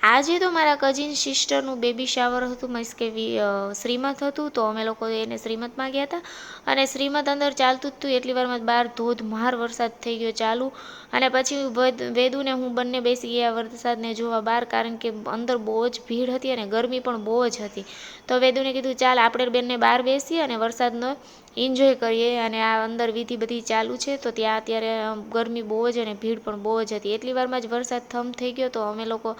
આજે તો મારા કઝિન સિસ્ટરનું બેબી શાવર હતું, મીન્સ કે શ્રીમત હતું, તો અમે લોકો એને શ્રીમતમાં ગયા હતા. અને શ્રીમત અંદર ચાલતું જ હતું એટલી વારમાં બહાર ધોધમાર વરસાદ થઈ ગયો ચાલુ. અને પછી વેદુને હું બંને બેસી ગયા વરસાદને જોવા બહાર, કારણ કે અંદર બહુ જ ભીડ હતી અને ગરમી પણ બહુ જ હતી. તો વેદુને કીધું ચાલ આપણે બંને બહાર બેસીએ અને વરસાદનો એન્જોય કરીએ. અને આ અંદર વિધિ બધી ચાલુ છે, તો ત્યાં અત્યારે ગરમી બહુ જ અને ભીડ પણ બહુ જ હતી. એટલી વારમાં જ વરસાદ થમ થઈ ગયો, તો અમે લોકો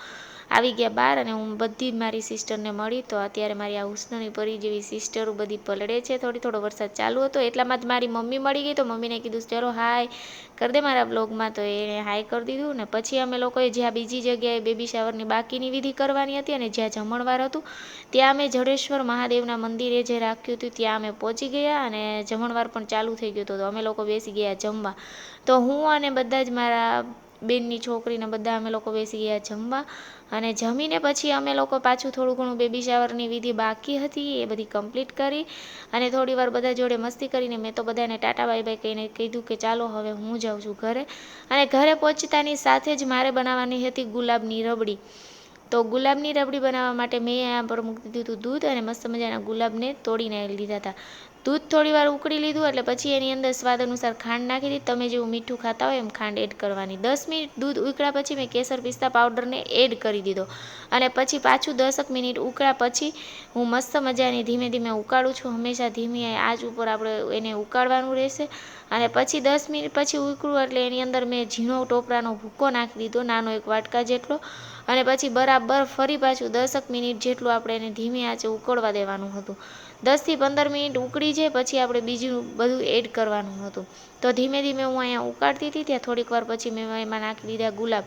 આવી ગયા બહાર અને હું બધી મારી સિસ્ટરને મળી. તો અત્યારે મારી આ હુસ્નની પરી જેવી સિસ્ટરો બધી પલળે છે. થોડો વરસાદ ચાલુ હતો એટલામાં જ મારી મમ્મી મળી ગઈ, તો મમ્મીને કીધું ચલો હાય કરી દે મારા બ્લોગમાં, તો એને હાય કરી દીધું. ને પછી અમે લોકોએ જ્યાં બીજી જગ્યાએ બેબી શાવરની બાકીની વિધિ કરવાની હતી અને જ્યાં જમણવાર હતું, ત્યાં અમે જડેશ્વર મહાદેવના મંદિરે જે રાખ્યું હતું ત્યાં અમે પહોંચી ગયા અને જમણવાર પણ ચાલુ થઈ ગયો હતો. તો અમે લોકો બેસી ગયા જમવા. તો હું અને બધા જ મારા બેનની છોકરીને બધા અમે લોકો બેસી ગયા જમવા. અને જમીને પછી અમે લોકો પાછું થોડું ઘણું બેબી શાવરની વિધિ બાકી હતી એ બધી કમ્પ્લીટ કરી. અને થોડી વાર બધા જોડે મસ્તી કરીને મેં તો બધાને ટાટા બાય બાય કહીને કીધું કે ચાલો હવે હું જાઉં છું ઘરે. અને ઘરે પહોંચતાની સાથે જ મારે બનાવવાની હતી ગુલાબની રબડી. તો ગુલાબની રબડી બનાવવા માટે મેં અહીંયા પર મૂકી દીધું હતું દૂધ, અને મસ્ત મજાના ગુલાબને તોડીને લીધા હતા. દૂધ થોડી વાર ઉકળી લીધું એટલે પછી એની અંદર સ્વાદ અનુસાર ખાંડ નાખી દીધી. તમે જેવું મીઠું ખાતા હોય એમ ખાંડ એડ કરવાની. 10 મિનિટ દૂધ ઉકળ્યા પછી મેં કેસર પિસ્તા પાવડરને એડ કરી દીધો. અને પછી પાછું 10 મિનિટ ઉકળ્યા પછી હું મસ્ત મજાની ધીમે ધીમે ઉકાળું છું. હંમેશા ધીમી આંચ ઉપર આપણે એને ઉકાળવાનું રહેશે. અને પછી 10 મિનિટ પછી ઉકળું એટલે એની અંદર મેં ઝીણો ટોપરાનો ભૂકો નાખી દીધો, નાનો એક વાટકા જેટલો. અને પછી બરાબર ફરી પાછું 10 મિનિટ જેટલું આપણે એને ધીમી આંચે ઉકળવા દેવાનું હતું. 10 થી 15 મિનિટ ઉકળી જાય પછી આપણે બીજું બધું એડ કરવાનું હતું. તો ધીમે ધીમે હું અહીંયા ઉકાળતી હતી ત્યાં થોડીક વાર પછી મેં એમાં નાખી દીધા ગુલાબ.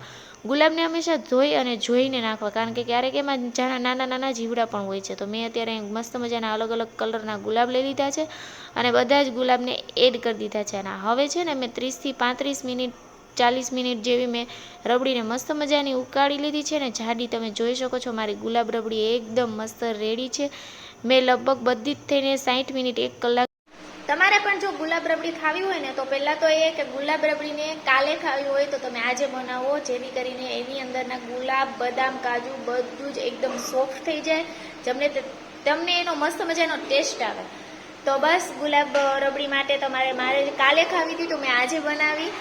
ગુલાબને હંમેશા ધોઈ અને જોઈને નાખવા, કારણ કે ક્યારેક એમાં નાના નાના જીવડા પણ હોય છે. તો મેં અત્યારે મસ્ત મજાના અલગ અલગ કલરના ગુલાબ લઈ લીધા છે અને બધા જ ગુલાબને એડ કરી દીધા છે. અને હવે છે ને મેં 30 થી 35 મિનિટ 40 મિનિટ જેવી મેં રબડીને મસ્ત મજાની ઉકાળી લીધી છે ને જાડી. તમે જોઈ શકો છો મારી ગુલાબ રબડી એકદમ મસ્ત રેડી છે. મેં લગભગ બધી જ થઈને 60 મિનિટ 1 કલાક. તમારે પણ જો ગુલાબ રબડી ખાવી હોય ને તો પહેલાં તો એ કે ગુલાબ રબડીને કાલે ખાવી હોય તો તમે આજે બનાવો, જેથી કરીને એની અંદરના ગુલાબ બદામ કાજુ બધું જ એકદમ સોફ્ટ થઈ જાય, તમને એનો મસ્ત મજાનો ટેસ્ટ આવે. તો બસ ગુલાબ રબડી માટે મારે કાલે ખાવી હતી તો મેં આજે બનાવી.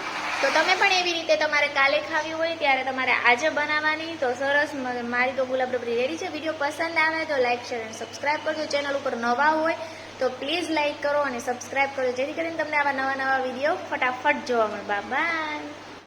તો તમે પણ એવી રીતે તમારે કાલે ખાવી હોય ત્યારે તમારે આજે બનાવવાની. તો સરસ, મારી તો ગુલાબ રબડી રેડી છે. વિડીયો પસંદ આવે તો લાઈક શેર અને સબસ્ક્રાઈબ કરજો. ચેનલ ઉપર નવા હોય તો પ્લીઝ લાઈક કરો અને સબસ્ક્રાઈબ કરો, જેથી કરીને તમને આવા નવા વિડીયો ફટાફટ જોવા મળે. બાય.